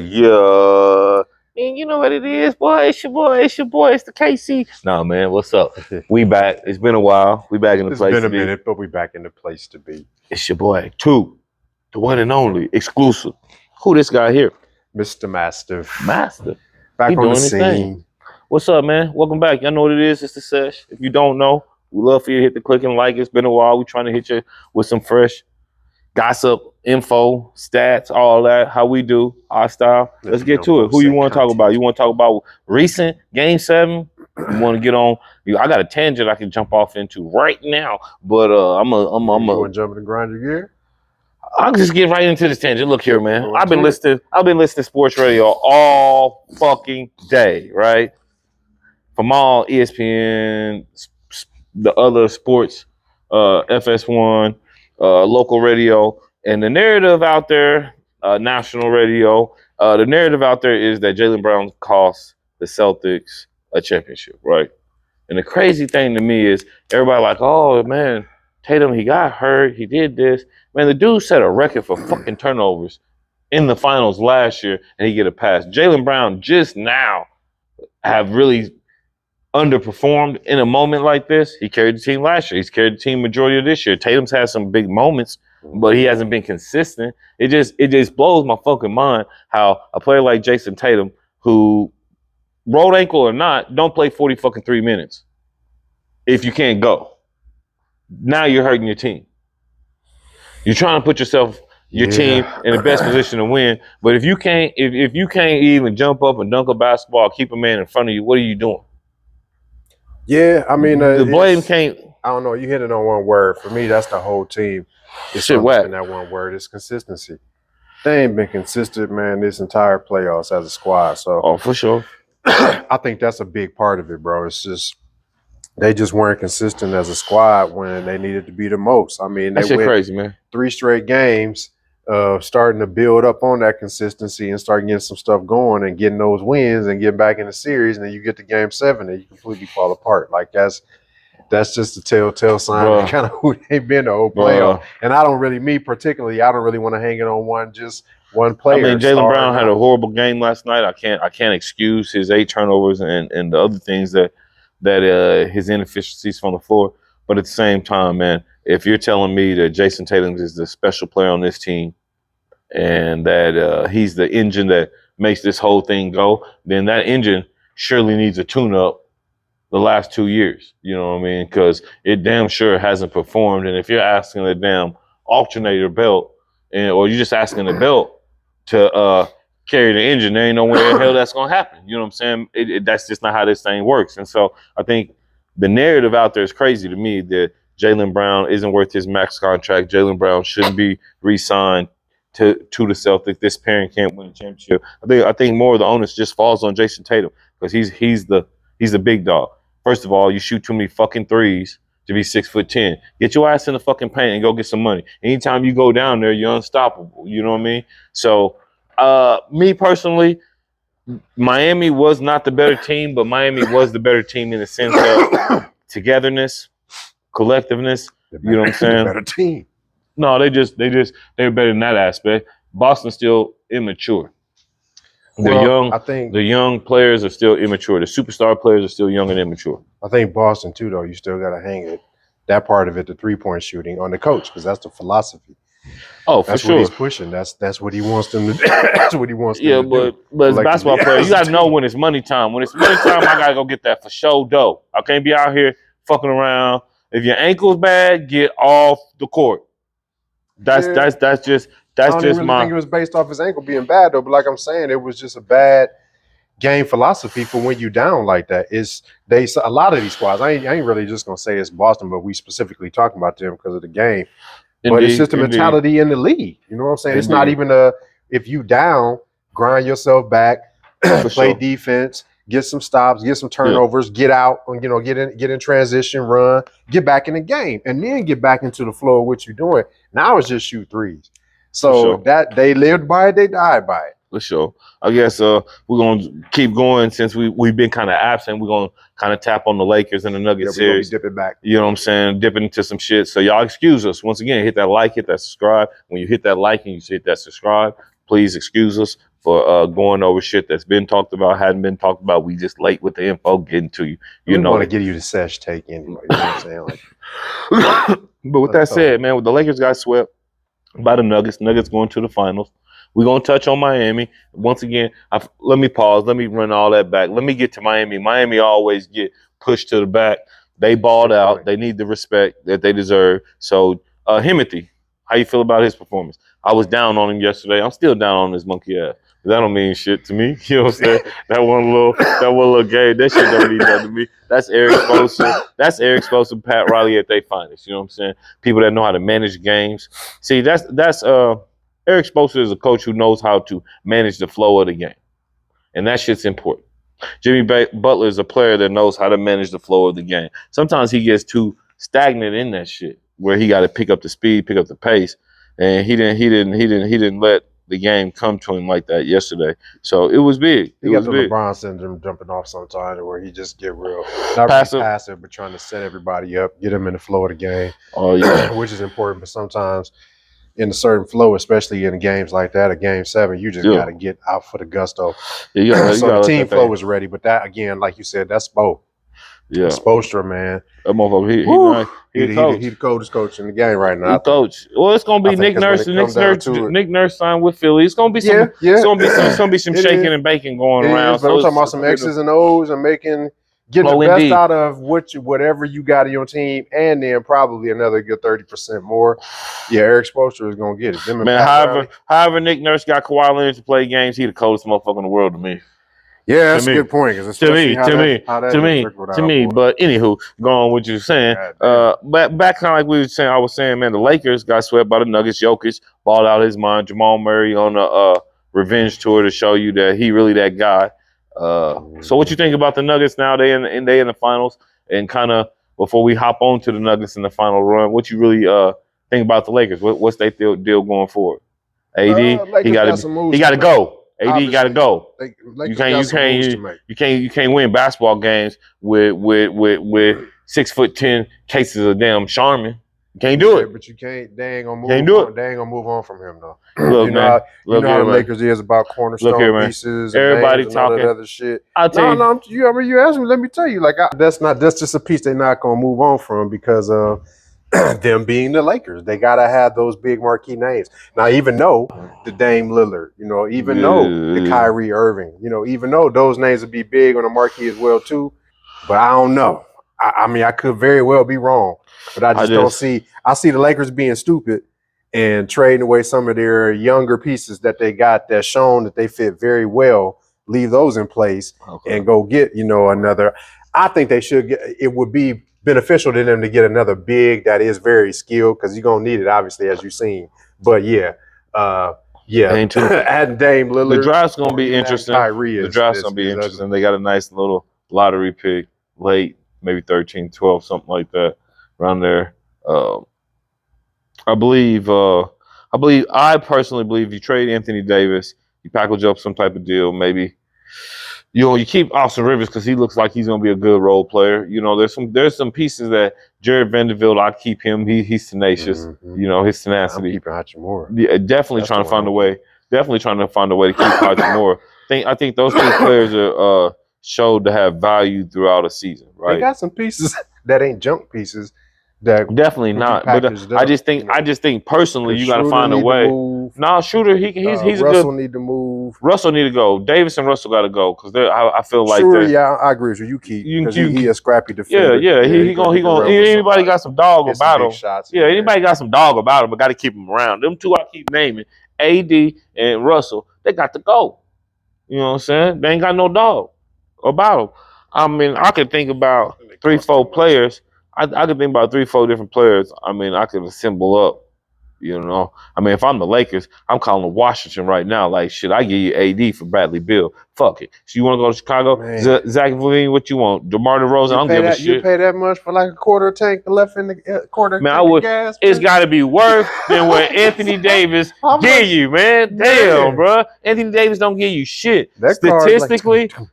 Yeah. And you know what it is, boy? It's your boy. It's the KC. Nah, man, what's up? We back. It's been a while. We back in the place to be. It's been a minute, but we back in the place to be. It's your boy, Two, the one and only, exclusive. Who this guy here? Mr. Mastiff. Master. Back He on the doing his scene. thing. What's up, man? Welcome back. Y'all know what it is. It's the Sesh. If you don't know, we love for you to hit the click and like. It's been a while. We trying to hit you with some fresh gossip, info, stats, all that. How we do, our style. Let's get to it. Who you want to talk about? You want to talk about recent Game 7? You want to get on? I got a tangent I can jump off into right now, but I'm You want to jump in and grind your gear? I'll just get right into this tangent. Look here, man. I've been listening sports radio all fucking day, right? From all ESPN, the other sports, FS1, local radio, and the narrative out there, national radio, the narrative out there is that Jaylen Brown cost the Celtics a championship, right? And the crazy thing to me is everybody like, oh man, Tatum, he got hurt, he did this. Man, the dude set a record for fucking turnovers in the finals last year, and he get a pass. Jaylen Brown just now have really underperformed in a moment like this. He carried the team last year. He's carried the team majority of this year. Tatum's had some big moments, but he hasn't been consistent. It just blows my fucking mind how a player like Jason Tatum, who rolled ankle or not, don't play 40 fucking 3 minutes if you can't go. Now you're hurting your team. You're trying to put your team in the best position to win, but if you can't even jump up and dunk a basketball, keep a man in front of you, what are you doing? Yeah, I mean, the blame can't. I don't know. You hit it on one word. For me, that's the whole team. It's shit whack. In that one word is consistency. They ain't been consistent, man, this entire playoffs as a squad. So, for sure. I think that's a big part of it, bro. It's just they just weren't consistent as a squad when they needed to be the most. I mean, they went crazy, man. 3 straight games, starting to build up on that consistency and start getting some stuff going and getting those wins and getting back in the series. And then you get to Game 7 and you completely fall apart. Like that's just a telltale sign of kind of who they've been the whole playoff. And I don't really want to hang it on one player. I mean, Jaylen Brown had a horrible game last night. I can't excuse his 8 turnovers and the other things that his inefficiencies from the floor. But at the same time, man, if you're telling me that Jason Tatum is the special player on this team and that he's the engine that makes this whole thing go, then that engine surely needs a tune-up the last 2 years. You know what I mean? Because it damn sure hasn't performed. And if you're asking the damn alternator belt, or you're just asking the belt to carry the engine, there ain't no way in hell that's going to happen. You know what I'm saying? That's just not how this thing works. And so I think the narrative out there is crazy to me that Jaylen Brown isn't worth his max contract. Jaylen Brown shouldn't be re-signed to the Celtics. This pairing can't win a championship. I think more of the onus just falls on Jason Tatum because he's the big dog. First of all, you shoot too many fucking threes to be 6'10". Get your ass in the fucking paint and go get some money. Anytime you go down there, you're unstoppable. You know what I mean? So, me personally, Miami was not the better team, but Miami was the better team in the sense of togetherness, collectiveness. You know what I'm saying? Better team. No, they were better in that aspect. Boston's still immature. The young players are still immature. The superstar players are still young and immature. I think Boston too, though. You still got to hang it. That part of it, the 3-point shooting, on the coach, because that's the philosophy. Oh, for that's sure. What he's pushing. That's what he wants them to do. That's what he wants them to do. But as a basketball player, you got to know when it's money time. When it's money time, I got to go get that for show dough. I can't be out here fucking around. If your ankle's bad, get off the court. That's just I don't really think it was based off his ankle being bad, though. But like I'm saying, it was just a bad game philosophy for when you down like that. A lot of these squads, I ain't really just going to say it's Boston, but we specifically talking about them because of the game. But it's just a mentality in the league. You know what I'm saying? It's not even if you down, grind yourself back, play defense, get some stops, get some turnovers, get out, get in transition, run, get back in the game, and then get back into the flow of what you're doing. Now it's just shoot threes. So that they lived by it, they died by it. For sure. I guess we're going to keep going since we've been kind of absent. We're going to kind of tap on the Lakers and the Nuggets series. Dip it back. You know what I'm saying? Dipping into some shit. So y'all excuse us. Once again, hit that like, hit that subscribe. When you hit that like and you hit that subscribe, Please excuse us for going over shit that's been talked about, hadn't been talked about. We just late with the info getting to you. You know, want to give you the Sesh take anyway. You know what I'm saying? Like, but with that said, man, the Lakers got swept by the Nuggets. Nuggets going to the finals. We're going to touch on Miami. Once again, let me pause. Let me run all that back. Let me get to Miami. Miami always get pushed to the back. They balled out. They need the respect that they deserve. So, Himothy, how you feel about his performance? I was down on him yesterday. I'm still down on this monkey ass. That don't mean shit to me. You know what I'm saying? that one little game, that shit don't mean nothing to me. That's Eric Spoelstra. That's Eric Spoelstra, Pat Riley at their finest. You know what I'm saying? People that know how to manage games. See, that's Eric Spoelstra is a coach who knows how to manage the flow of the game. And that shit's important. Jimmy Butler is a player that knows how to manage the flow of the game. Sometimes he gets too stagnant in that shit where he got to pick up the speed, pick up the pace. And he didn't let the game come to him like that yesterday. So it was big. He got the LeBron syndrome jumping off sometimes where he just get real not passive, but trying to set everybody up, get them in the flow of the game. Oh yeah, which is important. But sometimes in a certain flow, especially in games like that, a game 7, you just got to get out for the gusto. Yeah, so the team flow was ready. But that again, like you said, that's Spo. Yeah, Spoelstra, man. That motherfucker, he the coldest coach in the game right now. He coach. Well, it's gonna be Nick Nurse. Nick Nurse signed with Philly. It's gonna be some. It's gonna be some shaking and baking going around. But I'm talking about some X's and O's and getting the best out of whatever you got in your team, and then probably another good 30% more. Yeah, Eric Spoelstra is gonna get it. Man, however Nick Nurse got Kawhi Leonard to play games, he the coldest motherfucker in the world to me. Yeah, that's a good point. To me. But anywho, going on what you're saying, but back kind of like we were saying, I was saying, man, the Lakers got swept by the Nuggets. Jokic balled out his mind. Jamal Murray on a revenge tour to show you that he really that guy. So what you think about the Nuggets now? They in the finals, and kind of before we hop on to the Nuggets in the final run, what you really think about the Lakers? What's their deal going forward? AD, he got to go. AD got to go. You can't win basketball games with 6'10" cases of damn Charmin. You can't do it. But you can't. They ain't gonna move. They ain't gonna move on from him though. Look, you know how the Lakers is about cornerstone pieces. Everybody and talking all that other shit. I'll tell you. I mean, you asked me. Let me tell you. Like that's just a piece they're not gonna move on from because of them being the Lakers. They gotta have those big marquee names. Now, even though the Dame Lillard, even though the Kyrie Irving, even though those names would be big on the marquee as well too, but I don't know. I mean, I could very well be wrong, but I just don't see. I see the Lakers being stupid and trading away some of their younger pieces that they got that's shown that they fit very well. Leave those in place and go get another. I think they should get. It would be beneficial to them to get another big that is very skilled because you're gonna need it, obviously, as you've seen. But adding Dame Lillard. The draft's gonna be interesting. The draft's gonna be interesting. They got a nice little lottery pick late, maybe 13, 12, something like that, around there. I personally believe you trade Anthony Davis, you package up some type of deal, maybe. You keep Austin Rivers because he looks like he's gonna be a good role player. There's some pieces that Jared Vanderbilt, I keep him. He's tenacious. Mm-hmm. His tenacity. I'm keeping Hachimura. Yeah, definitely trying to find a way. Definitely trying to find a way to keep Hachimura. I think those two players are showed to have value throughout a season. Right? They got some pieces that ain't junk pieces. That definitely not. But I just think personally, you got to find a way. No, Shooter, he's a good. Russell need to move. Russell need to go. Davis and Russell got to go because I feel like Shooter, I agree with you. You keep because he a scrappy defender. Yeah. He gonna. Anybody got some dog about him? Anybody got some dog about him, but got to keep him around. Them two I keep naming, AD and Russell. They got to go. You know what I'm saying? They ain't got no dog about them. I mean, I could think about 3-4 players. I could think about 3-4 different players. I mean, I could assemble up. I mean, if I'm the Lakers, I'm calling Washington right now. Like, shit, I give you AD for Bradley Beal. Fuck it. So you want to go to Chicago? Zach LaVine, what you want? DeMar DeRozan, I don't give a shit. You pay that much for like a quarter tank left in the quarter tank of gas? It's got to be worse than what Anthony Davis give you, man. Damn, bro. Anthony Davis don't give you shit.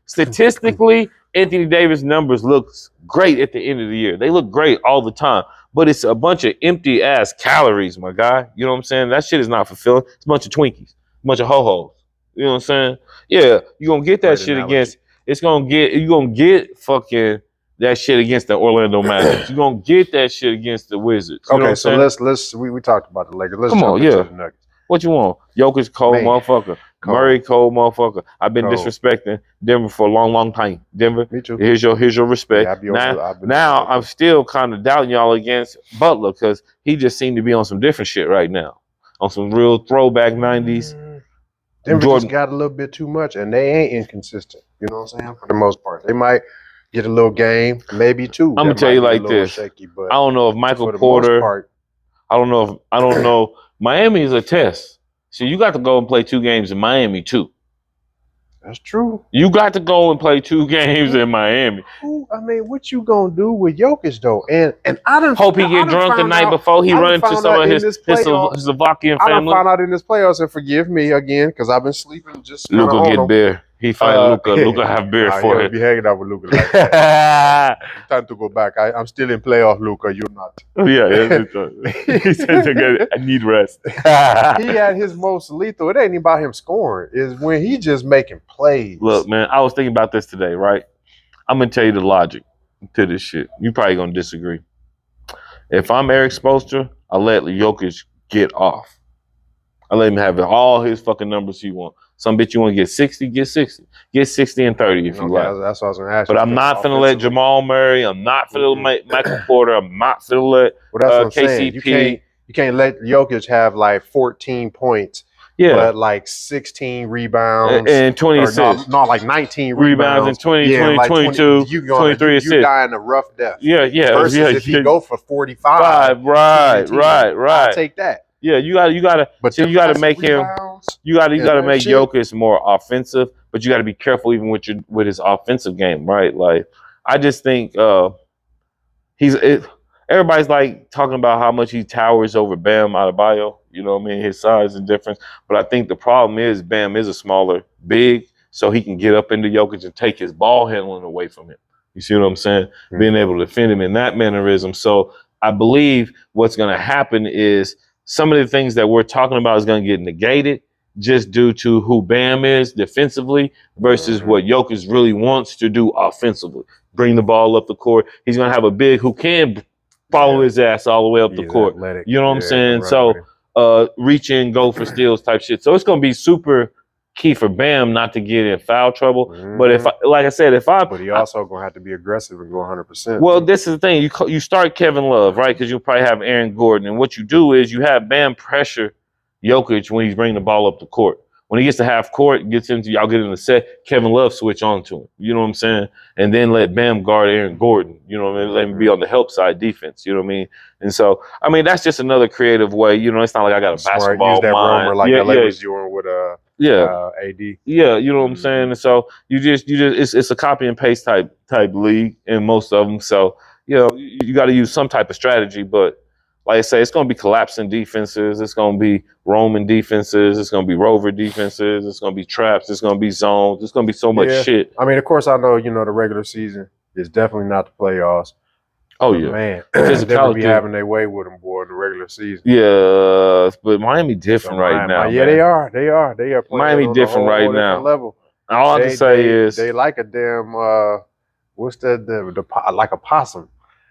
Statistically, Anthony Davis' numbers look great at the end of the year. They look great all the time. But it's a bunch of empty-ass calories, my guy. You know what I'm saying? That shit is not fulfilling. It's a bunch of Twinkies. bunch of ho-hos. You know what I'm saying? Yeah, you're gonna get that Great shit analogy. against. You're gonna get fucking that shit against the Orlando Magic. You're gonna get that shit against the Wizards. You know what Okay, I'm so saying? we talked about the Lakers. Let's Come jump on, into yeah. the Nuggets. What you want? Jokic cold Man, motherfucker. cold. Murray cold motherfucker. I've been Cold. disrespecting Denver for a long, long time. Denver, Me too. here's your respect. Yeah, now I'm still kind of doubting y'all against Butler because he just seemed to be on some different shit right now. On some real throwback 90s. Denver just got a little bit too much, and they ain't inconsistent. You know what I'm saying? For the most part, they might get a little game, maybe two. I'm gonna tell you like this. Shaky, but I don't know if Michael for the Porter. most part, I don't know. Miami is a test. So you got to go and play 2 games in Miami too. That's true. You got to go and play 2 games in Miami. I mean, what you gonna do with Jokic though? And I don't hope he get drunk the night before he run into some of his Slovakian family. I don't find out in this playoffs, and forgive me again because I've been sleeping just. Luka get beer. He find Luka. Luka have beer for him. Be hanging out with Luka like that. Time to go back. I'm still in playoff, Luka. You're not. Yeah, he said, I need rest. He had his most lethal. It ain't even about him scoring. It's when he just making plays. Look, man, I was thinking about this today, right? I'm gonna tell you the logic to this shit. You probably gonna disagree. If I'm Eric Spoelstra, I let Jokic get off. I let him have all his fucking numbers he wants. Some bitch you want to get 60, get 60. Get 60 and 30 if you like. That's what I was going to ask you. But I'm not finna let Jamal Murray. I'm not finna let Michael Porter. I'm not finna let KCP. You can't let Jokic have like 14 points. Yeah. But like 16 rebounds. And 20 assists. No, like 19 rebounds. And 20, 22, 23 assists. You die in a rough death. Yeah. Versus if he go for 45. Right. I'll take that. Yeah, you gotta make him. You gotta make Jokic more offensive, but you gotta be careful even with his offensive game, right? Like, I just think everybody's like talking about how much he towers over Bam Adebayo. You know what I mean? His size and difference. But I think the problem is Bam is a smaller big, so he can get up into Jokic and take his ball handling away from him. You see what I'm saying? Mm-hmm. Being able to defend him in that mannerism. So I believe what's gonna happen is some of the things that we're talking about is going to get negated just due to who Bam is defensively versus what Jokic really wants to do offensively. Bring the ball up the court. He's going to have a big who can follow his ass all the way up the court. Athletic. You know what I'm saying? So reach in, go for steals type shit. So it's going to be super key for Bam not to get in foul trouble. Mm-hmm. But but he also gonna have to be aggressive and go 100%. Well, this is the thing. You start Kevin Love, right? Because you'll probably have Aaron Gordon, and what you do is you have Bam pressure Jokic when he's bringing the ball up the court. When he gets to half court, y'all get in the set, Kevin Love switch on to him. You know what I'm saying? And then let Bam guard Aaron Gordon. You know what I mean? Let him be on the help side defense. You know what I mean? And so, I mean, that's just another creative way. You know, it's not like I got a basketball use that mind. Like LA was doing with AD. Yeah, you know what I'm saying? And so it's a copy and paste type league in most of them. So, you know, you got to use some type of strategy, but like I say, it's going to be collapsing defenses. It's going to be roaming defenses. It's going to be rover defenses. It's going to be traps. It's going to be zones. It's going to be so much shit. I mean, of course, I know, the regular season is definitely not the playoffs. Oh, yeah. Man, they'll be having their way with them, boy, in the regular season. Yeah, but Miami different right now. Yeah, man. They are. They are playing Miami different right now. Level. All I can say is they like a damn, what's that, like a possum.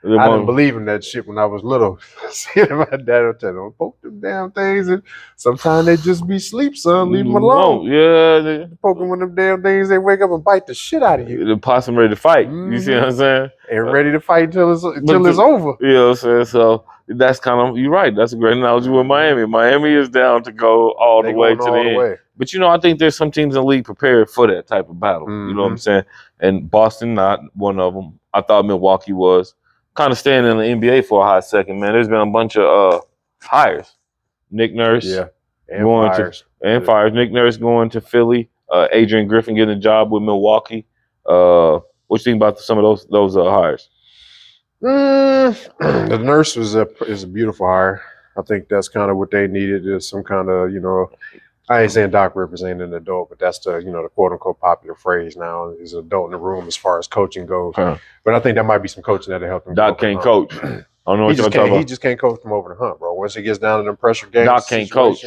I didn't believe in that shit when I was little. Seeing my dad would tell them, poke them damn things, and sometimes they just be asleep, son. Leave them alone. Yeah, poking with them damn things, they wake up and bite the shit out of you. The possum ready to fight. Mm-hmm. You see what I'm saying? And ready to fight until it's over. You know what I'm saying? So that's you're right. That's a great analogy with Miami. Miami is down to go all the way to the end. But I think there's some teams in the league prepared for that type of battle. Mm-hmm. You know what I'm saying? And Boston, not one of them. I thought Milwaukee was. Kind of staying in the NBA for a hot second, man. There's been a bunch of hires. Nick Nurse, fires. Nick Nurse going to Philly. Adrian Griffin getting a job with Milwaukee. What you think about some of those hires? The Nurse is a beautiful hire. I think that's kind of what they needed. Is some kind of I ain't saying Doc Rivers ain't an adult, but that's the the quote unquote popular phrase now is adult in the room as far as coaching goes. Huh. But I think that might be some coaching that'll help him. Doc can't coach. I don't know what you're talking about. He just can't coach them over the hump, bro. Once he gets down to them pressure games, Doc can't coach.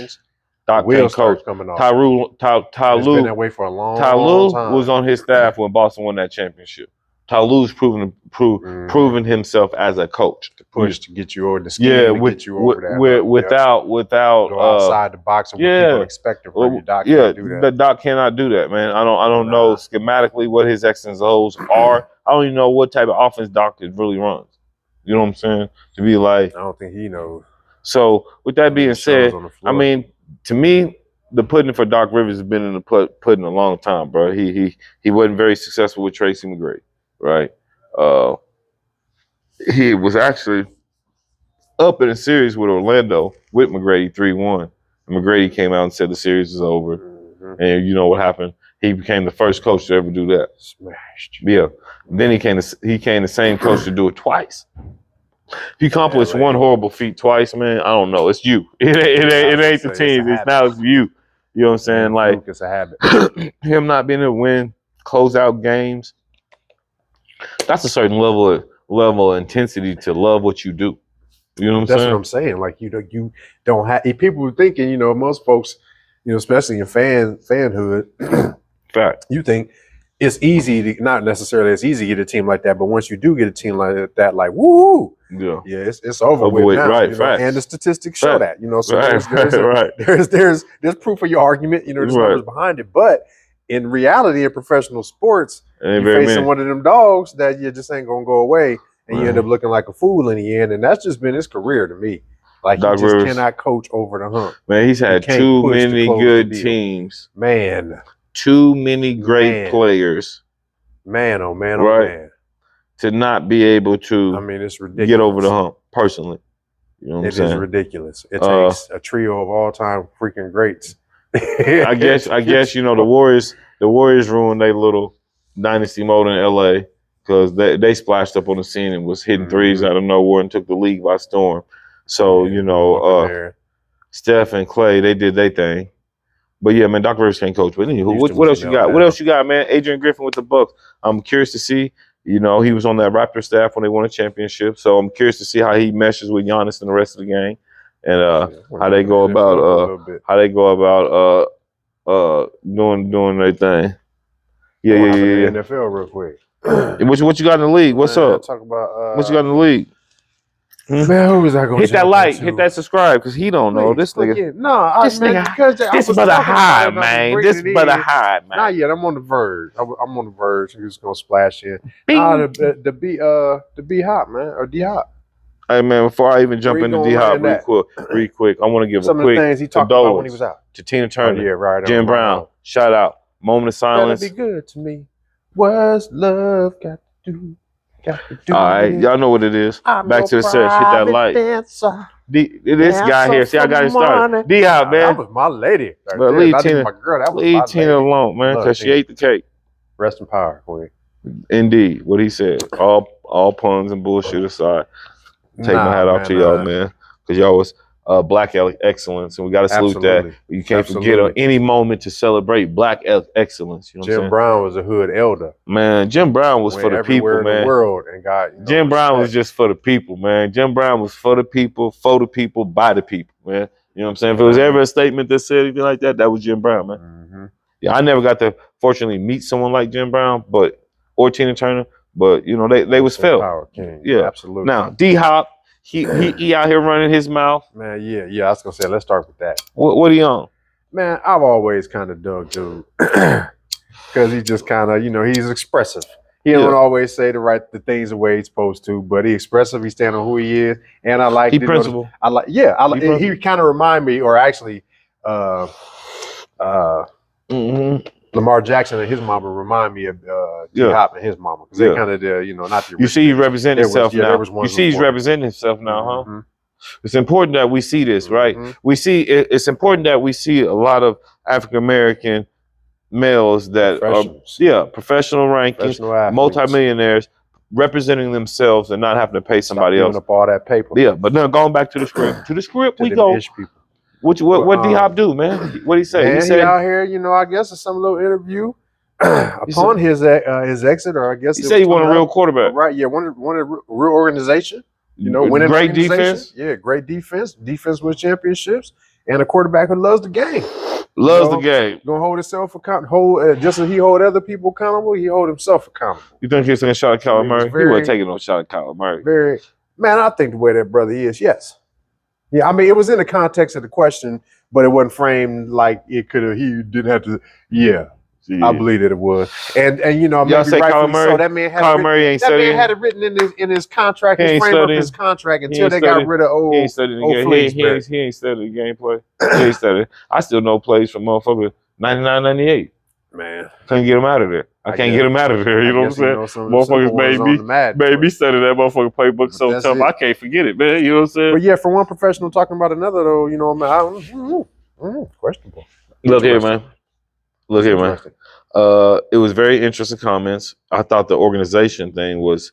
Doc can't coach. Coming off. Ty It's been that way for a long time. was on his staff when Boston won that championship. Ty Lue's proven himself as a coach. To push to get you over the scheme, to get you over that. Without go outside the box and what people expect from you. Doc can't do that. The Doc cannot do that, man. I don't know schematically what his X's and O's are. I don't even know what type of offense Doc really runs. You know what I'm saying? To be like, I don't think he knows. So with that being said, I mean, to me, the pudding for Doc Rivers has been in the pudding a long time, bro. He wasn't very successful with Tracy McGrady, right? He was actually up in a series with Orlando with McGrady 3-1. And McGrady came out and said the series is over. Mm-hmm. And you know what happened? He became the first coach to ever do that. Smashed. Yeah. Then he came the same coach to do it twice. If you accomplish one horrible feat twice, man, I don't know. It's you. It ain't the team. It's you. You know what I'm saying? Like, it's a habit. Him not being able to win, close out games. That's a certain level of intensity to love what you do. You know what I'm saying? That's what I'm saying. Like, you don't have. People were thinking, most folks, especially in fanhood, fact. You think it's easy to, not necessarily it's easy to get a team like that, but once you do get a team like that, like woo, yeah, it's over with now, right? And the statistics show that, so right, there's proof of your argument, there's numbers behind it, but in reality, in professional sports, you're facing one of them dogs that you just ain't gonna go away, and you end up looking like a fool in the end, and that's just been his career to me. Like, Doc Rivers cannot coach over the hump. Man, he's had too many good teams. Man. Too many great players. Man, oh man, oh man. To not be able to it's ridiculous. Get over the hump, personally. You know what I'm saying? It is ridiculous. It takes a trio of all-time freaking greats. I guess the Warriors ruined their little dynasty mode in LA because they splashed up on the scene and was hitting threes out of nowhere and took the league by storm. So, Steph and Clay, they did their thing. But yeah, man, Doc Rivers can't coach. But anywho, what else you got? What else you got, man? Adrian Griffin with the Bucks. I'm curious to see. He was on that Raptor staff when they won a championship. So I'm curious to see how he meshes with Giannis and the rest of the game, and how they go about doing their thing. Yeah. NFL real quick. What you got in the league? What's up? Talk about what you got in the league? Man, who was I going to hit that like, hit that subscribe, because he don't know. This nigga. This brother high, man. This brother high, man. Not yet. I'm on the verge. I'm on the verge. He's gonna splash in. The B Hop, man, or D Hop. Hey man, before I even jump into D Hop real quick, I want to give some a quick of the things he talked about when he was out to Tina Turner, right, Jim Brown. Shout out. Moment of silence. That'd be good to me. What's love got to do? All right, y'all know what it is. Back to the Sesh. Hit that like. This guy here. See, I got it started. D Hop, man. That was my lady. But leave Tina alone, man, because she ate the cake. Rest in power, Queen. Indeed, what he said. All puns and bullshit aside. Take my hat off to y'all, man, because y'all was black excellence, and we got to salute that. You can't forget any moment to celebrate black excellence. You know Jim Brown was a hood elder. Man, Jim Brown was for the people, man. In the world, and God, Jim Brown was just for the people, man. Jim Brown was for the people, by the people, man. You know what I'm saying? If it was ever a statement that said anything like that, that was Jim Brown, man. Mm-hmm. Yeah, I never got to fortunately meet someone like Jim Brown, or Tina Turner, but they was felt. Yeah, absolutely. Now D Hop. He out here running his mouth. Man, yeah. I was gonna say, let's start with that. What he on? Man, I've always kind of dug dude because he just kind of, he's expressive. He don't always say the things the way he's supposed to, but he's expressive. He stand on who he is, and I like. He principle. He kind of remind me, or actually, Lamar Jackson and his mama remind me of D-Hop and his mama, because they kind of, not the. You see, he representing himself now. You see, he's representing himself now, huh? Mm-hmm. It's important that we see this, right? We see it's important that we see a lot of African American males that are professional rankings, multimillionaires representing themselves and not having to pay somebody else up all that paper. Yeah, but now going back to the script, we go. What D Hop do, man? What he say? Man, he said out here, I guess in some little interview upon his exit, or I guess he said he won a real quarterback, right? Yeah, won a real organization. Winning great defense. Yeah, great defense. Defense wins championships, and a quarterback who loves the game. Loves the game. Gonna hold himself accountable. Just as he hold other people accountable, he hold himself accountable. You think he's taking a shot at Kyler Murray? He wasn't taking no shot at Kyler Murray. Man, I think the way that brother is, yes. Yeah, I mean, it was in the context of the question, but it wasn't framed like it could have. He didn't have to. Yeah. I believe that it was, and maybe rightfully so. That man had it written in his contract. His frame up his contract until they got rid of old. He ain't studying the game. He ain't studying the gameplay. He ain't studying. I still know plays from motherfucker 99, 98. Man, can't get him out of there. I can't get him out of there. You know what I'm saying? Motherfuckers made me study that motherfucking playbook so tough. I can't forget it, man. You know what I'm saying? But yeah, for one professional talking about another though, questionable. Look here, man. It was very interesting comments. I thought the organization thing was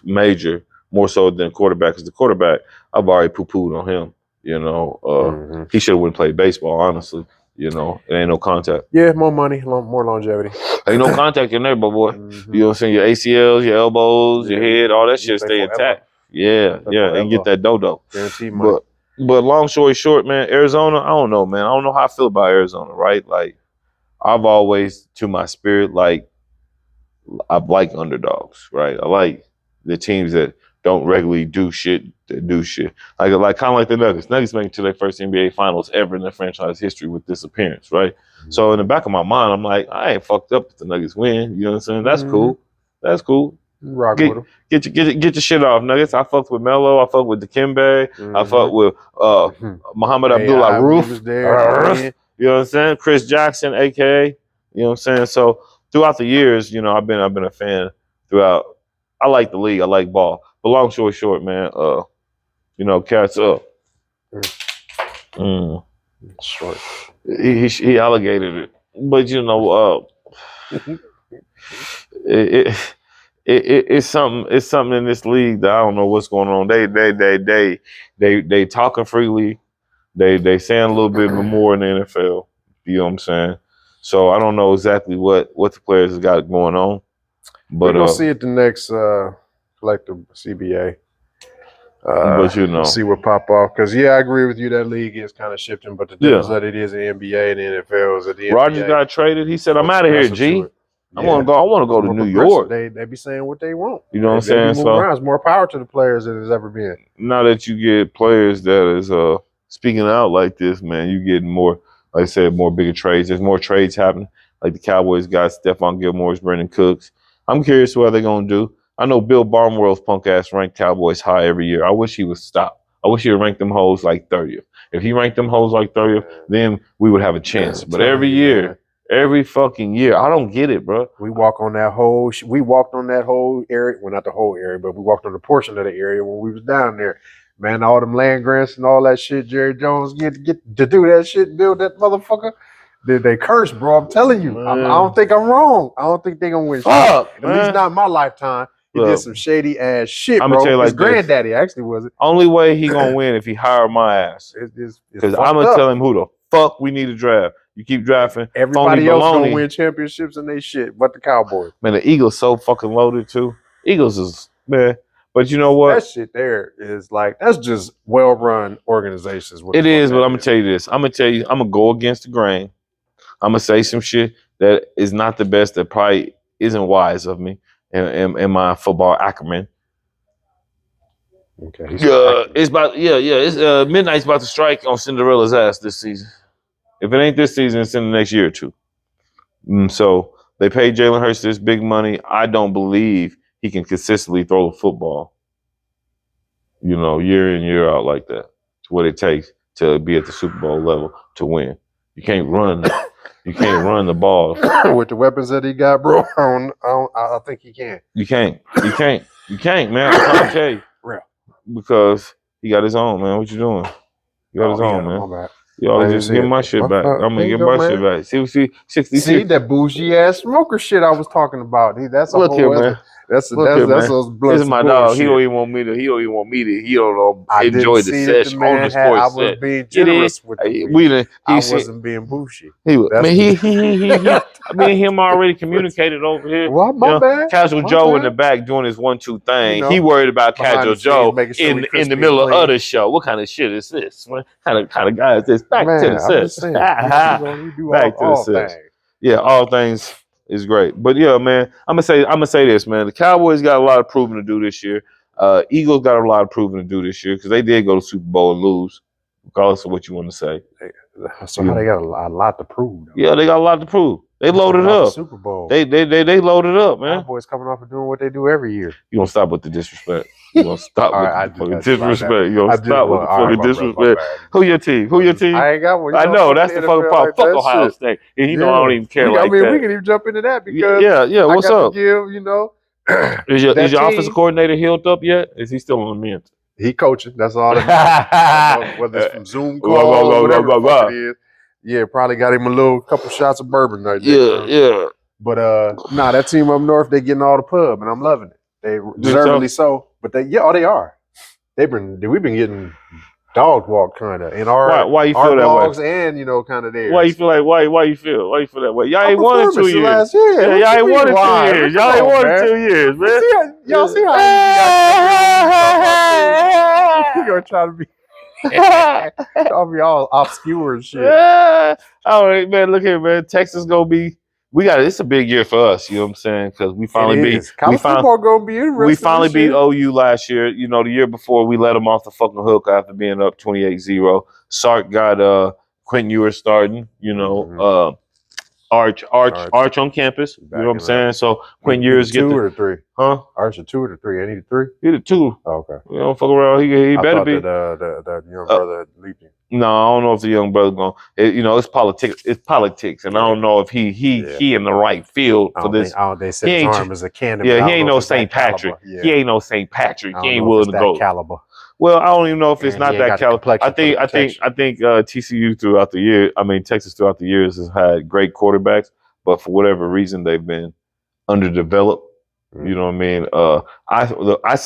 major, more so than quarterback, because the quarterback, I've already poo-pooed on him. You know, he should have went and played baseball, honestly. You know, it ain't no contact. Yeah, more money, more longevity. Ain't no contact in there, boy. You know what I'm saying? Your ACLs, your elbows, your head, all that shit stay intact. Yeah, and get that dodo. Guaranteed money. But long story short, man, Arizona, I don't know, man. I don't know how I feel about Arizona, right? Like, I've always, to my spirit, I like underdogs, right? I like the teams that don't regularly do shit, that do shit. Like kind of like the Nuggets. Nuggets make it to their first NBA Finals ever in their franchise history with this appearance, right? So in the back of my mind, I'm like, I ain't fucked up if the Nuggets win. You know what I'm saying? That's cool. That's cool. Rock with them. Get your shit off, Nuggets. I fucked with Melo. I fucked with Dikembe. I fucked with Muhammad Abdul-Aruf. You know what I'm saying? Chris Jackson, aka. You know what I'm saying? So throughout the years, you know, I've been a fan throughout. I like the league. I like ball. But long story short, man, you know, cats up. Short. He alligated it. But you know, it's something in this league that I don't know what's going on. They talking freely. They saying a little bit more in the NFL. You know what I'm saying? So I don't know exactly what the players have got going on. But we'll see at the next collective CBA. But you know, see what pop off. Because I agree with you. That league is kind of shifting. But the difference that it is in the NBA and the NFL is that the Rodgers got traded. He said, "I'm out of here, G. I want to go to New York." They be saying what they want. You know what I'm saying? So it's more power to the players than there's ever been. Now that you get players that is speaking out like this, man, you get more. Like I said, more bigger trades. There's more trades happening. Like the Cowboys got Stephon Gilmore's, Brandon Cooks. I'm curious what they're gonna do. I know Bill Barnworth's punk ass ranked Cowboys high every year. I wish he would stop. I wish he would rank them hoes like 30th. If he ranked them hoes like 30th, then we would have a chance. But every year, every fucking year, I don't get it, bro. We walked on that whole area. Well, not the whole area, but we walked on a portion of the area when we was down there. Man, all them land grants and all that shit, Jerry Jones get to do that shit, build that motherfucker. They curse, bro. I'm telling you. I don't think I'm wrong. I don't think they gonna win. At least not in my lifetime. He did some shady ass shit, bro. Tell you like his granddaddy actually was it. Only way he gonna win if he hire my ass. Because I'm gonna tell him who the fuck we need to draft. You keep drafting. Everybody else gonna win championships and they shit, but the Cowboys. Man, the Eagles so fucking loaded too. Eagles is, man. But you know what? That shit there is like, that's just well-run organizations. It is, but I'm going to tell you this. I'm going to go against the grain. I'm going to say some shit that is not the best, that probably isn't wise of me in my football acumen. Okay. It's midnight's about to strike on Cinderella's ass this season. If it ain't this season, it's in the next year or two. So they paid Jalen Hurts this big money. I don't believe he can consistently throw the football, you know, year in, year out like that. It's what it takes to be at the Super Bowl level to win. You can't run. You can't run the ball with the weapons that he got, bro. I think he can. You can't, man. I'm tell you, because he got his own, man. What you doing? You got his own, man. Yo, just give my shit back. I'm gonna get my shit back. See, 60. See that bougie ass smoker shit I was talking about. That's a whole other. That's man. those This is my dog. He bullshit. don't even want me to. He don't even want me to. He don't know. I Enjoy didn't the see that sesh the on man the had. I sports was set. being generous with the We done. I He said wasn't being bushy. he was. That's Man, he. Me and him already communicated over here. Well, You my know, bad. Casual My Joe bad. in the back doing his 1-2 thing. You know, He worried about behind Casual the scenes, Joe making sure we in the crispy middle and of clean. the show. What kind of shit is this? What kind of guy is this? Back to the I'm just set. saying. We do Back to the all set. things. Yeah, all things is great. But yeah, man, I'm gonna say this, man. The Cowboys got a lot of proving to do this year. Eagles got a lot of proving to do this year because they did go to Super Bowl and lose. Regardless of what you want to say. So how they got a lot to prove? Though. Yeah, they got a lot to prove. They loaded up. Super Bowl. They loaded up, man. Cowboys coming off and doing what they do every year. You gonna stop with the disrespect? You gonna stop with the fucking disrespect? You gonna stop with the fucking disrespect? Who your team? Who your team? I ain't got one. I know that's the fucking problem. Like fuck Ohio State. And you know I don't even care like that. we can even jump into that because yeah. What's up? To give, you know, is your offensive coordinator healed up yet? Is he still on the mend? He coaching. That's all. Whether it's from Zoom call or whatever the fuck it is. Yeah, probably got him a couple shots of bourbon right there. Yeah. But that team up north, they getting all the pub, and I'm loving it. They deservedly so. But they are. We've been getting dog walk kind of in our why you feel our that dogs way? And kind of theirs. Why you feel like why you feel that way? Y'all ain't won in 2 years. Last year. Yeah, y'all ain't won in 2 years. Y'all ain't won in 2 years, man. Y'all see how you gonna try to be. I'll be all obscure and shit. All right, man. Look here, man. Texas gonna be. It's a big year for us. You know what I'm saying? Because we finally beat. Football gonna be interesting. We finally beat OU last year. You know, the year before we let them off the fucking hook after being up 28-0. Sark got Quentin Ewers starting. You know, Arch on campus. You know what I'm saying? So Quentin Ewers get 2 or 3. Huh? Arch a 2 or 3. I need 3. He did 2. Oh, okay. You don't fuck around. He better be. The young brother leaping. No, I don't know if the young brother going. It's politics. It's politics, and I don't know if he in the right field for this. They said his arm is a cannon. Yeah, he ain't no St. Patrick. Yeah. He ain't no St. Patrick. He ain't willing to go. Caliber. Well, I don't even know if it's not that caliber. I think TCU throughout the year. I mean, Texas throughout the years has had great quarterbacks, but for whatever reason they've been underdeveloped. You know what I mean? I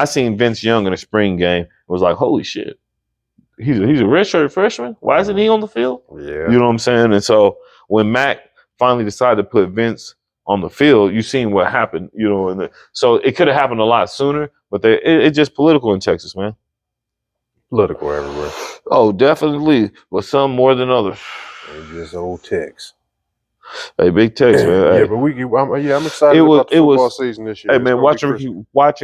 seen Vince Young in a spring game. It was like, holy shit. He's a redshirt freshman. Why isn't he on the field? Yeah. You know what I'm saying? And so when Mac finally decided to put Vince on the field, you seen what happened, you know, so it could have happened a lot sooner, but it's just political in Texas, man. Political everywhere. Oh, definitely. But some more than others. And just old Tex. Hey, big Tex, man. Yeah, hey. but I'm excited about the football season this year. Hey, man, watching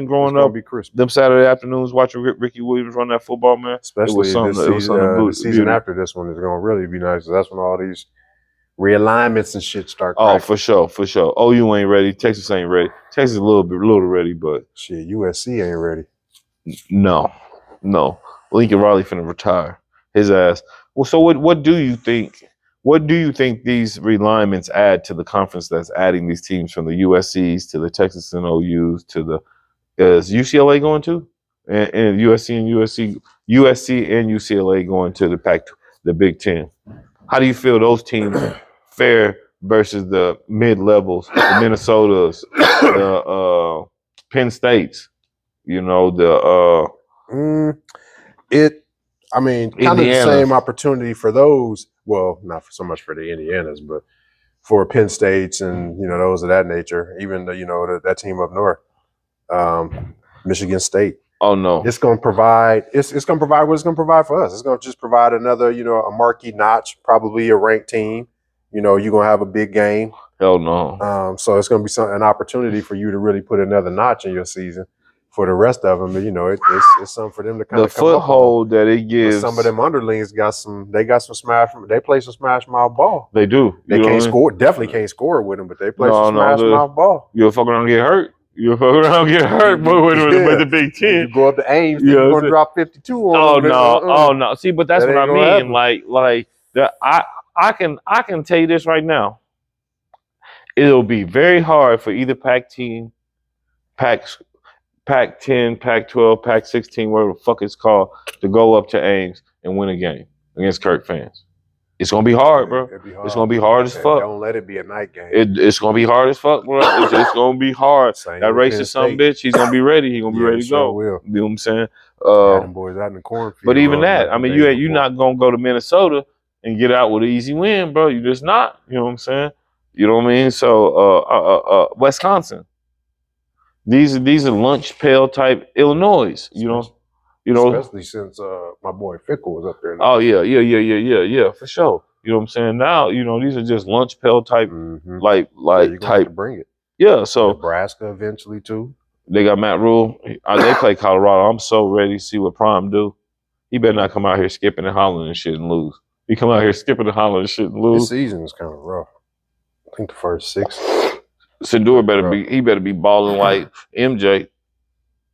growing up, them Saturday afternoons, watching Ricky Williams run that football, man. Especially the season after this one is going to really be nice. That's when all these realignments and shit start. Oh, for sure. OU ain't ready. Texas ain't ready. Texas is a little ready, but shit, USC ain't ready. No. Lincoln Riley finna retire his ass. Well, so what do you think? What do you think these realignments add to the conference that's adding these teams from the USCs to the Texas and OUs to the is UCLA going to? And USC and UCLA going to the Big Ten. How do you feel those teams fare versus the mid levels, the Minnesotas, the Penn States, you know, kind of the same opportunity for those. Well, not so much for the Indianas, but for Penn States and those of that nature. Even that team up north, Michigan State. Oh no, it's going to provide. It's going to provide what it's going to provide for us. It's going to just provide another a marquee notch, probably a ranked team. You're going to have a big game. Hell no. So it's going to be an opportunity for you to really put another notch in your season. For the rest of them, it's something for them to kind of come foothold that it gives. But some of them underlings got some. They got some smash. They play some smash mouth ball. They do. They can't score. Definitely can't score with them, but they play some smash mouth ball. You'll fuck around and get hurt. With the Big Ten. You go up to Ames, you're gonna drop 52 on them. Oh no. See, but that's what I mean. Like that. I can tell you this right now. It'll be very hard for either Pac-10, Pac-12, Pac-16, whatever the fuck it's called, to go up to Ames and win a game against Kirk fans. It's gonna be hard, bro. It's gonna be hard as fuck. Don't let it be a night game. It's gonna be hard as fuck, bro. It's gonna be hard. That racist son bitch, he's gonna be ready. He's gonna be ready to go. Will. You know what I'm saying? Them boys out in the cornfield. But even that, I mean, you're not gonna go to Minnesota and get out with an easy win, bro. You're just not. You know what I'm saying? You know what I mean? So Wisconsin. These are lunch pail type Illinois. You know, especially since my boy Fickle was up there. Oh yeah, for sure. You know what I'm saying? Now, these are just lunch pail type, like type. To bring it. Yeah, so Nebraska eventually too. They got Matt Rule. They play Colorado. I'm so ready to see what Prime do. He better not come out here skipping and hollering and shit and lose. He come out here skipping and hollering and shit and lose. This season is kind of rough. I think the first 6. Sador better be balling like MJ.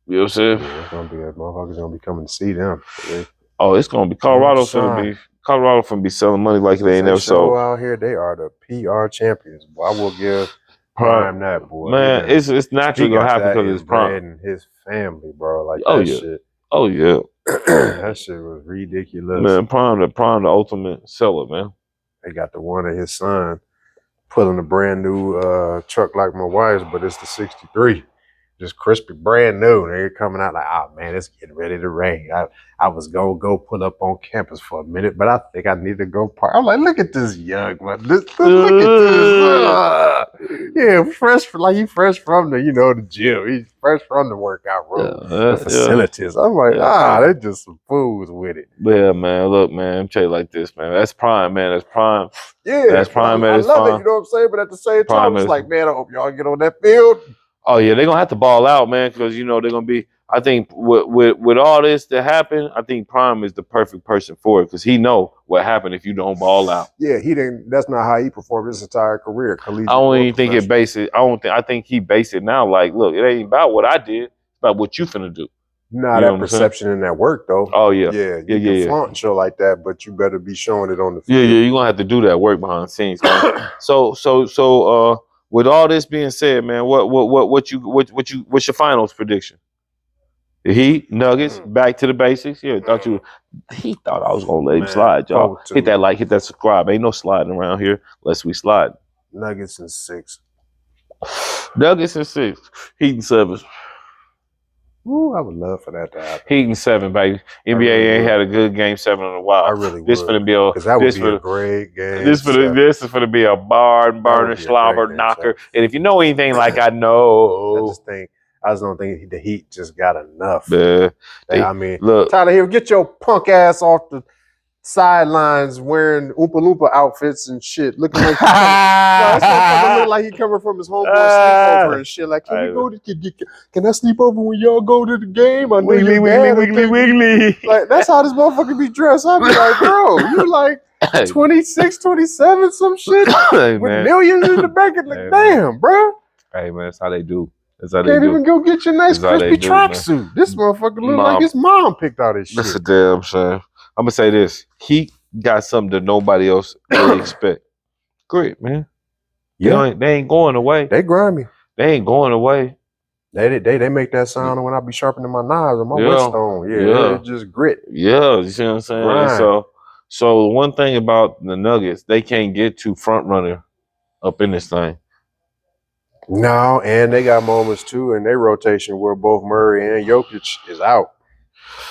You know what I'm saying? Yeah, it's gonna be motherfuckers gonna be coming to see them. It's gonna be Colorado finna be selling money like they ain't never sold. Out here, they are the PR champions. Boy, I will give Prime that, boy. Man, it's naturally gonna happen because of his Prime and his family, bro. Like shit. Oh yeah. That shit was ridiculous. Man, Prime the ultimate seller, man. They got the one of his son pulling a brand new truck like my wife's, but it's the 63. Just crispy, brand new. And they're coming out like, oh man, it's getting ready to rain. I was gonna go pull up on campus for a minute, but I think I need to go park. I'm like, look at this young one. Look at this. Yeah, fresh from the gym. He's fresh from the workout room, the facilities. I'm like, they're just some fools with it. Yeah, man. Look, man, I'm tell you like this, man. That's Prime, man. That's Prime. Yeah, that's Prime. Man. I love it. You know what I'm saying? But at the same time, it's like, man, I hope y'all get on that field. Oh yeah, they're gonna have to ball out, man, because they're gonna be. I think with all this that happened, I think Prime is the perfect person for it because he know what happened if you don't ball out. Yeah, he didn't. That's not how he performed his entire career. I don't even think it based it. I think he based it now. Like, look, it ain't about what I did. It's about what you finna do. Nah, that perception and that work though. Oh yeah, you can flaunt and show like that, but you better be showing it on the field. Yeah, you're gonna have to do that work behind the scenes. Man. So. With all this being said, man, what's your finals prediction? The Heat, Nuggets, back to the basics. Yeah, he thought I was gonna let him slide, y'all. Hit that subscribe. Ain't no sliding around here unless we slide. Nuggets in 6. Nuggets in 6. Heat in 7. Ooh, I would love for that to happen. Heat in 7, baby. NBA ain't had a good game 7 in a while. I really would. This finna be a great game. This is finna be a barn burner, slobber knocker. And if you know anything like I know, I just don't think the Heat just got enough. Look, Tyler Hill, get your punk ass off the sidelines wearing Oompa Loompa outfits and shit, looking like look like he coming from his homeboy sleepover and shit. Like, can I sleep over when y'all go to the game? I know wiggly. Like, that's how this motherfucker be dressed. I be like, bro, you like 26, 27, some shit with millions in the bank. Damn, bro. Hey man, that's how they do. Can't even go get your nice crispy tracksuit. This motherfucker look like his mom picked out his shit. That's a damn shame. I'm gonna say this: Heat got something that nobody else really expect. Grit, man. Yeah, they ain't going away. They grimy. They ain't going away. They make that sound when I be sharpening my knives on my whetstone. Yeah, it's just grit. Yeah, you see what I'm saying? Right. So one thing about the Nuggets, they can't get too front runner up in this thing. No, and they got moments too in their rotation where both Murray and Jokic is out.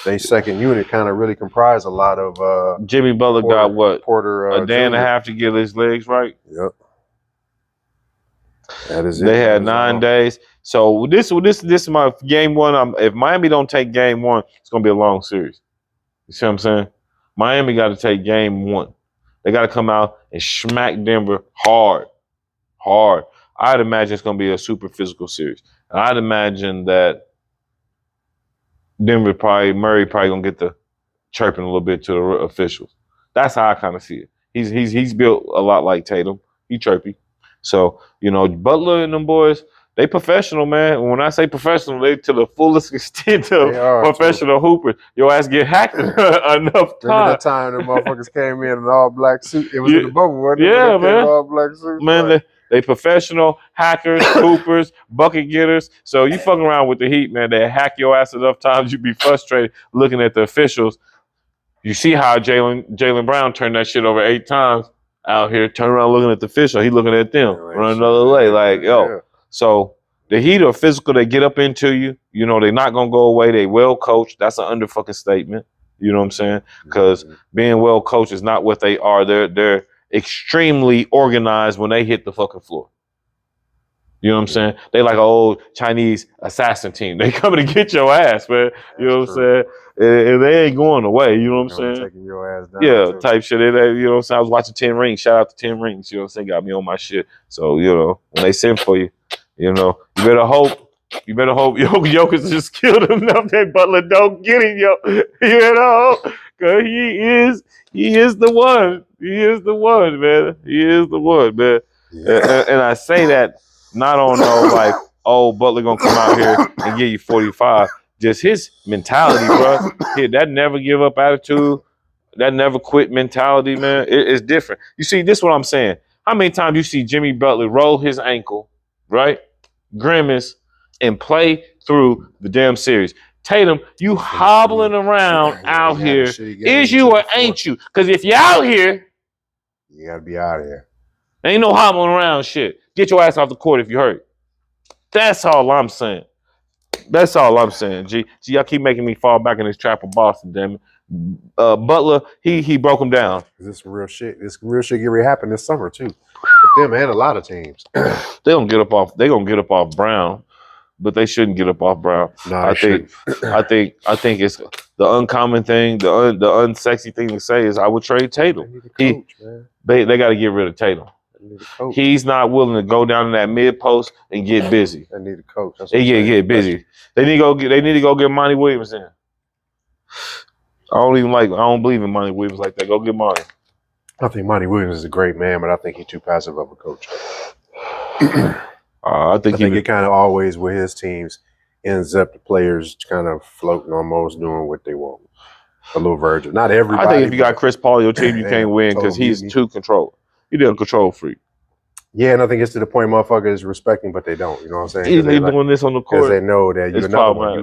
They second unit kind of really comprise a lot of Jimmy Butler got what? Porter a day and a half to get his legs right. Yep. That is it. They had 9 days. So this is my game 1. If Miami don't take game 1, it's gonna be a long series. You see what I'm saying? Miami got to take game 1. They got to come out and smack Denver hard. I'd imagine it's gonna be a super physical series. And I'd imagine that Murray probably gonna get the chirping a little bit to the officials. That's how I kind of see it. He's built a lot like Tatum. He chirpy. So, Butler and them boys, they professional, man. When I say professional, they to the fullest extent of professional hoopers. Your ass get hacked enough time. Remember that time the motherfuckers came in all black suit? It was in the bubble, wasn't it? Yeah, man. All black suits. Man, they professional hackers, hoopers, bucket getters. So you fucking around with the Heat, man. They hack your ass enough times you be frustrated looking at the officials. You see how Jaylen Brown turned that shit over 8 times out here, turn around looking at the official. He looking at them, run another way. Like, yo. So the Heat are physical. They get up into you. You know, they're not going to go away. They well coached. That's an under fucking statement. You know what I'm saying? Because being well coached is not what they are. They're extremely organized when they hit the fucking floor. You know what I'm saying? They like an old Chinese assassin team. They coming to get your ass, man. You know what I'm saying? And they ain't going away. You know what I'm saying? Taking your ass down. Yeah, type shit. You know what I'm saying? I was watching 10 Rings. Shout out to 10 Rings. You know what I'm saying? Got me on my shit. So, you know, when they send for you, you know, you better hope Jokic just killed him enough that Butler don't get him, yo. You know? Because he is the one. He is the one, man. He is the one, man. Yeah. And I say that not on no like, oh, Butler gonna come out here and give you 45. Just his mentality, bro. That never give up attitude, that never quit mentality, man. It's different. You see, this is what I'm saying. How many times you see Jimmy Butler roll his ankle, right? Grimace, and play through the damn series. Tatum, you hobbling around out here. Is you or ain't you? Because if you're out here, you gotta be out of here. Ain't no hobbling around shit. Get your ass off the court if you hurt. That's all I'm saying. That's all I'm saying, G. Y'all keep making me fall back in this trap of Boston, damn it. Butler, he broke him down. This real shit. This real shit get ready to happen this summer too. With them and a lot of teams. They gonna get up off Brown, but they shouldn't get up off Brown. No, I think it's the uncommon thing, the unsexy thing to say is I would trade Tatum. They got to get rid of Tatum. He's not willing to go down in that mid post and get busy. They need a coach. Get busy. They need to go get Monty Williams in. I don't believe in Monty Williams like that. Go get Monty. I think Monty Williams is a great man, but I think he's too passive of a coach. I think it kind of always with his teams ends up the players kind of floating almost doing what they want. A little virgin. Not everybody. I think if you got Chris Paul on your team, you can't win because he's too control. He's a control freak. Yeah, and I think it's to the point motherfuckers respecting, but they don't. You know what I'm saying? He's doing this on the court because they know that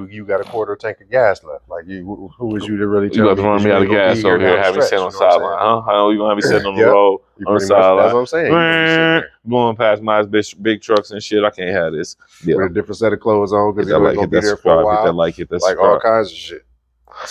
you got a quarter tank of gas left. Like who was you to really? You got to run me out of gas over here. Have me sitting on the sideline, huh? How you gonna have me sitting on the road on the sideline? That's what I'm saying. Going past my big trucks and shit. I can't have this. With a different set of clothes on because you're gonna be there for a while. Like all kinds of shit.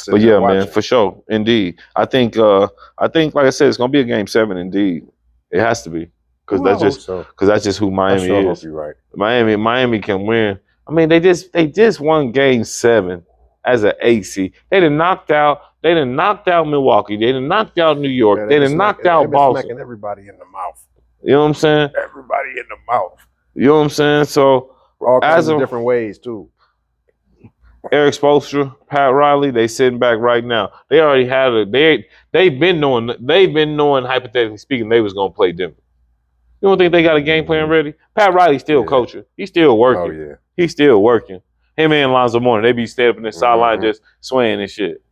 But yeah, man, for sure, indeed. I think, like I said, it's gonna be a game 7. Indeed, it has to be. Because that's just who Miami is. You're right. Miami can win. I mean, they just won game 7 as an 8 seed. They done knocked out Milwaukee. They done knocked out New York. Man, they done knocked out Boston. Smacking everybody in the mouth. You know what I'm saying? Everybody in the mouth. You know what I'm saying? So all kinds of different ways too. Eric Spoelstra, Pat Riley, they sitting back right now. They already had they've been knowing hypothetically speaking they was gonna play Denver. You don't think they got a game plan ready? Pat Riley's still coaching. He's still working. Oh, yeah. He's still working. Him and Lonzo Mourning, they be standing up in the sideline just swaying and shit.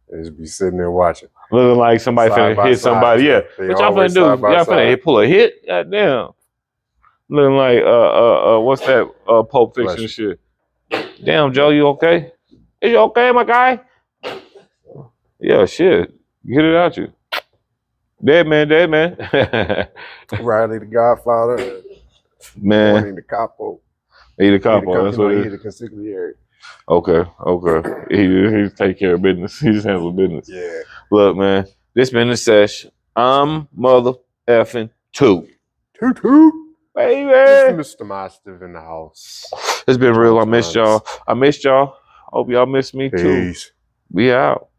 They just be sitting there watching. Looking like somebody finna hit somebody. Yeah. What y'all finna do? Y'all finna pull a hit? Goddamn. Looking like what's that Pulp Fiction shit? Damn, Joe, you okay? Is you okay, my guy? Yeah, shit. Get it out you. Dead man. Riley the Godfather. Man. He the capo. He the capo. That's what it is. He the consigliere. Okay. He take care of business. He just handles business. Yeah. Look, man. This been the Sesh. I'm mother effing 2. Baby. Mr. Mastiff in the house. It's been real. I missed y'all. Hope y'all missed me too. Peace. We out.